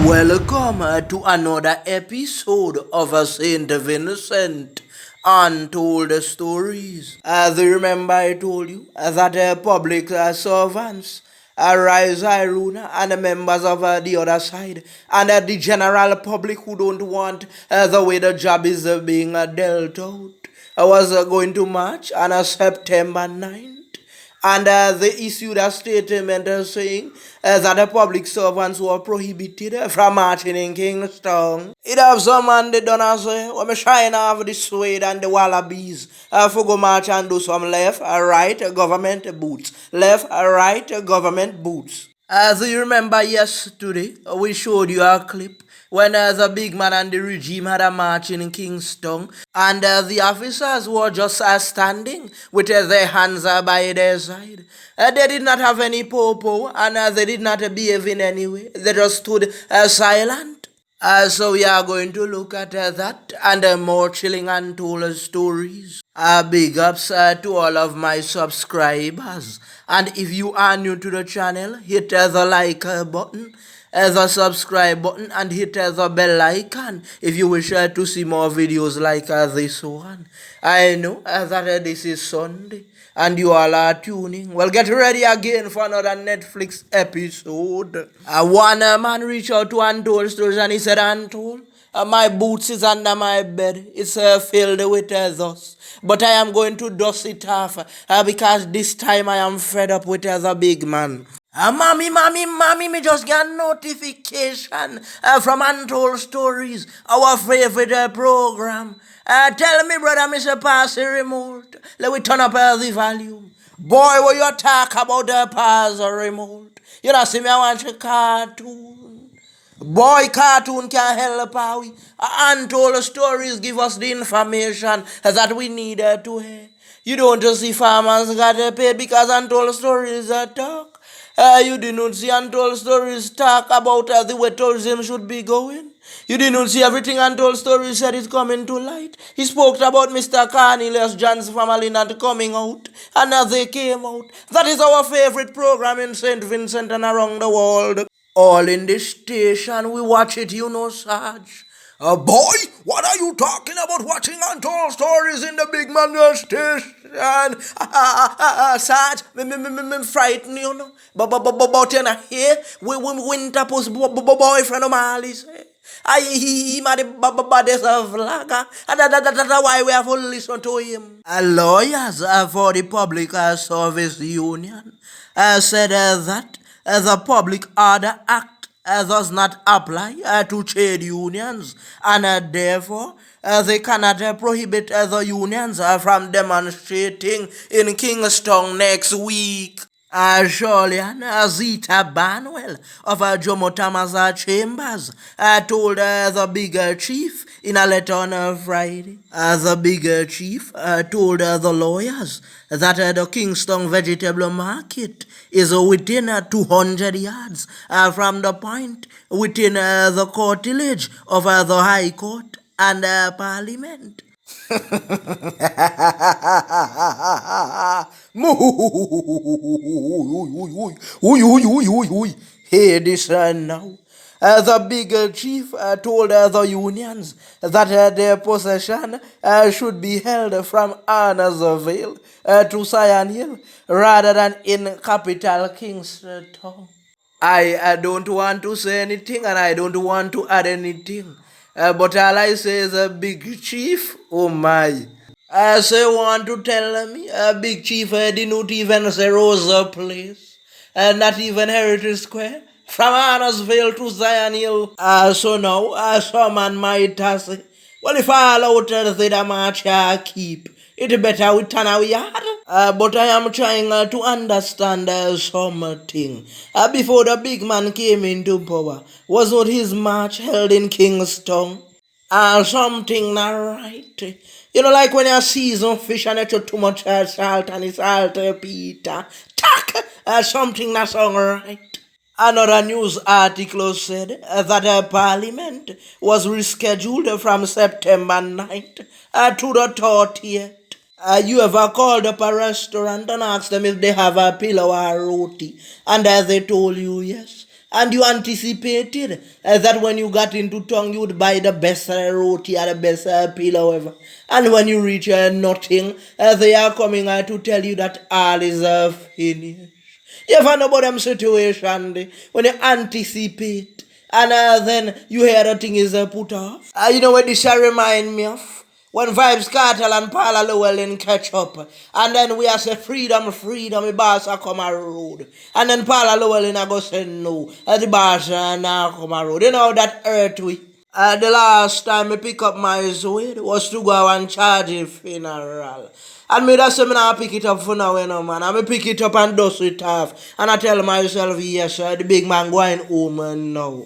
Welcome to another episode of St Vincent Untold Stories. As you remember, I told you that public servants, Rise Iruna, and the members of the other side, and the general public who don't want the way the job is being dealt out, I was going to march on September 9th. And they issued a statement saying that the public servants were prohibited from marching in Kingston. It have some man they done as when me shine off the suede and the wallabies for go march and do some left, right government boots. Left, right government boots. As you remember yesterday, we showed you a clip when the big man and the regime had a march in Kingston, and the officers were just standing with their hands by their side. They did not have any popo, and they did not behave in any way. They just stood silent. So we are going to look at that and more chilling untold stories. Big ups to all of my subscribers. And if you are new to the channel, hit the like button, the subscribe button, and hit the bell icon if you wish to see more videos like this one. I know that this is Sunday and you all are tuning. Well, get ready again for another Netflix episode. One man reached out to Untold Stories and he said, Untold, my boots is under my bed. It's filled with dust. But I am going to dust it off because this time I am fed up with the big man. Mommy, me just got notification from Untold Stories, our favorite program. Tell me, brother, Mr. Pass the remote. Let me turn up the volume. Boy, what you talk about the pass the remote? You don't see me, I watch a cartoon. Boy, cartoon can help how we. Untold Stories give us the information that we need to hear. You don't just see farmers got paid because Untold Stories talk. You didn't see Untold Stories talk about the way tourism should be going. You didn't see everything Untold Stories said is coming to light. He spoke about Mr. Cornelius John's family not coming out, and as they came out. That is our favorite program in St. Vincent and around the world. All in this station, we watch it, you know, Sarge. Boy, what are you talking about watching Untold Stories in the big man station? Sarge, me frightened, you know. But you know, here, we winter post boyfriend of Mali's. He made the baddest of vlogger. And that's why we have to listen to him. Lawyers for the Public Service Union said that the Public Order Act does not apply to trade unions, and therefore they cannot prohibit the unions from demonstrating in Kingston next week. Julian Zita Banwell of Jomo Thomas Chambers told the bigger chief in a letter on Friday. The bigger chief told the lawyers that the Kingston vegetable market is within 200 yards from the point within the curtilage of the High Court and Parliament. Hear this now. The big chief told the unions that their possession should be held from Annersville to Sion Hill rather than in capital Kingston. I don't want to say anything and I don't want to add anything. But all I say is a big chief, oh my. So you want to tell me a big chief didn't even say Rosa Place, not even Heritage Square, from Annersville to Zion Hill. So now some man might say, well, if all out say the march keep, it better we turn our yard. But I am trying to understand something. Before the big man came into power, was not his march held in Kingston? Something not right. You know, like when you season fish and you put too much salt and it's salt, Peter. Tack! Something not sound right. Another news article said that Parliament was rescheduled from September 9th to the 30th. You ever called up a restaurant and asked them if they have a pillow or roti, and they told you yes? And you anticipated that when you got into town, you would buy the best roti or the best pillow ever. And when you reach nothing, they are coming to tell you that all is finished. You ever know about them situation when you anticipate and then you hear the thing is put off? You know what this remind me of? When Vibes Cartel and Paula Llewellyn catch up, and then we are say freedom, freedom, the boss a come a road. And then Paula Llewellyn a go say no, the boss now come a road. You know that hurt we. The last time I pick up my Zoid was to go and charge a funeral. And me that say me not pick it up for now, you know, man. I me pick it up and dust it off. And I tell myself, yes, the big man going home now.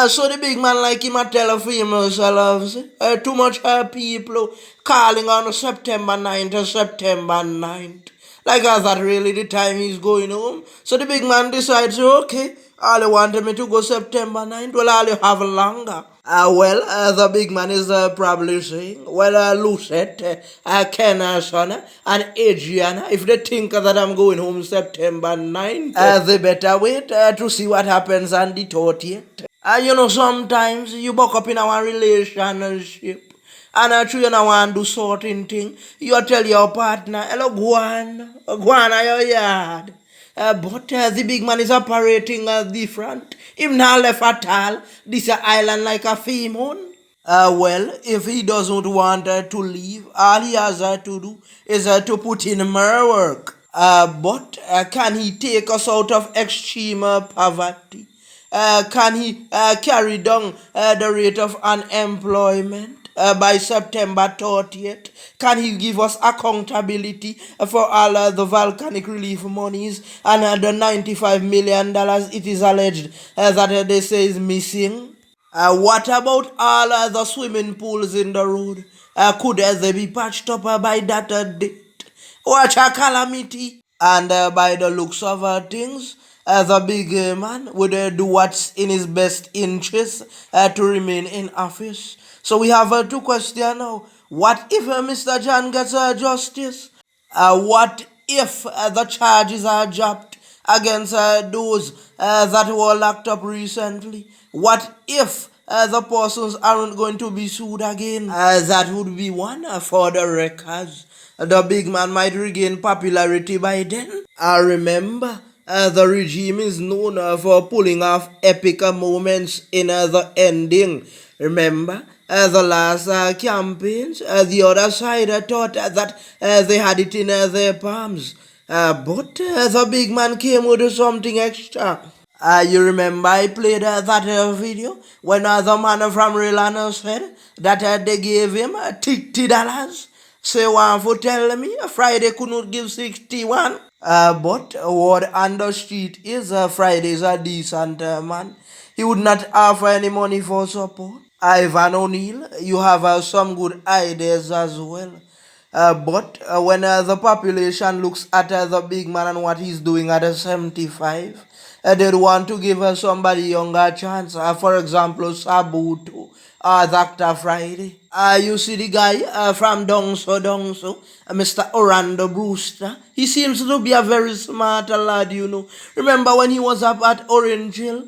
So the big man like him a tell a female loves too much people calling on September 9th to September 9th. Like is that really the time he's going home? So the big man decides, okay, all you wanted me to go September 9th, well all you have longer. The big man is probably saying, well, Lucette, Ken, son, and Adrian, if they think that I'm going home September 9th, they better wait to see what happens on the 30th. You know, sometimes you buck up in our relationship and you know want to do certain thing. You tell your partner, hello, go on your yard. But the big man is operating different. If not left at all, this island like a female. If he doesn't want to leave, all he has to do is to put in more work. But can he take us out of extreme poverty? Can he carry down the rate of unemployment by September 30th? Can he give us accountability for all the volcanic relief monies and the $95 million it is alleged that they say is missing? What about all the swimming pools in the road? Could they be patched up by that date? What a calamity! And by the looks of things, the big man would do what's in his best interest to remain in office. So we have two questions now. What if Mr. John gets justice? What if the charges are dropped against those that were locked up recently? What if the persons aren't going to be sued again? That would be one for the records. The big man might regain popularity by then. I remember, the regime is known for pulling off epic moments in the ending. Remember, the last campaigns, the other side thought that they had it in their palms. But the big man came with something extra. You remember I played that video when the man from Relano said that they gave him $60. Say one for tell me Friday could not give 61. But word on the street is Friday's a decent man. He would not offer any money for support. Ivan O'Neill, you have some good ideas as well. But when the population looks at the big man and what he's doing at 75, they'd want to give somebody younger a chance. For example, Sabuto or Dr. Friday. You see the guy from Dongso, Mr. Orlando Brewster. He seems to be a very smart lad, you know. Remember when he was up at Orange Hill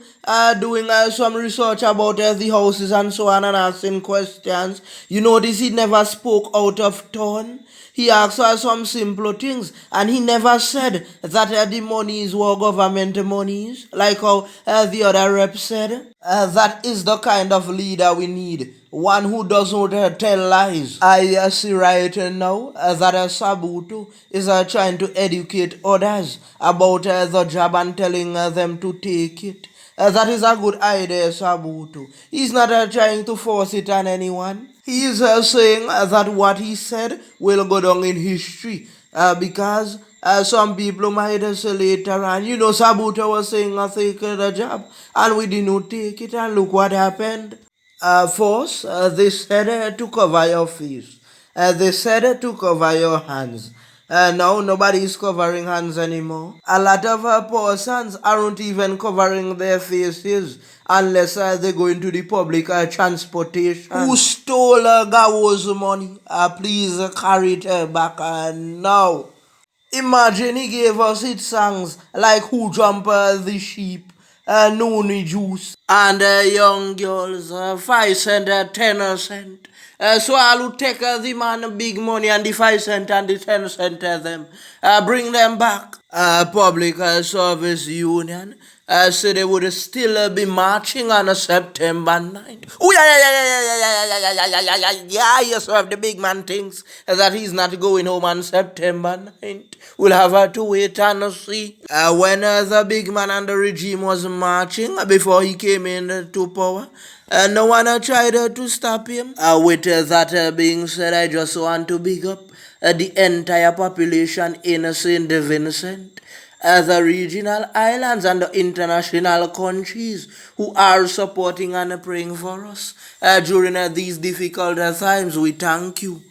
doing some research about the houses and so on and asking questions? You notice he never spoke out of turn. He asked us some simple things and he never said that the monies were government monies, like how the other rep said. That is the kind of leader we need. One who doesn't tell lies. I see right now that Sabuto is trying to educate others about the job and telling them to take it. That is a good idea, Sabuto. He's not trying to force it on anyone. He is saying that what he said will go down in history because some people might say later on, you know, Sabuto was saying I take the job and we didn't take it and look what happened. First, they said to cover your face. They said to cover your hands. Now nobody is covering hands anymore. A lot of persons aren't even covering their faces unless they go into the public transportation. Who stole Gawo's money? Please carry it back now. Imagine he gave us hit songs like Who Jump the Sheep, noonie juice, and young girls, 5 cent, 10 cent. So I'll take the man big money and the 5 cent and the 10 cent them. Bring them back. Public Service Union. So they would still be marching on a September 9th. Oh, yeah, yes, sir. The big man thinks that he's not going home on September 9th. We'll have to wait and see. When the big man and the regime was marching before he came into power, no one tried to stop him. With that being said, I just want to big up the entire population in St Vincent, the regional islands and the international countries who are supporting and praying for us during these difficult times. We thank you.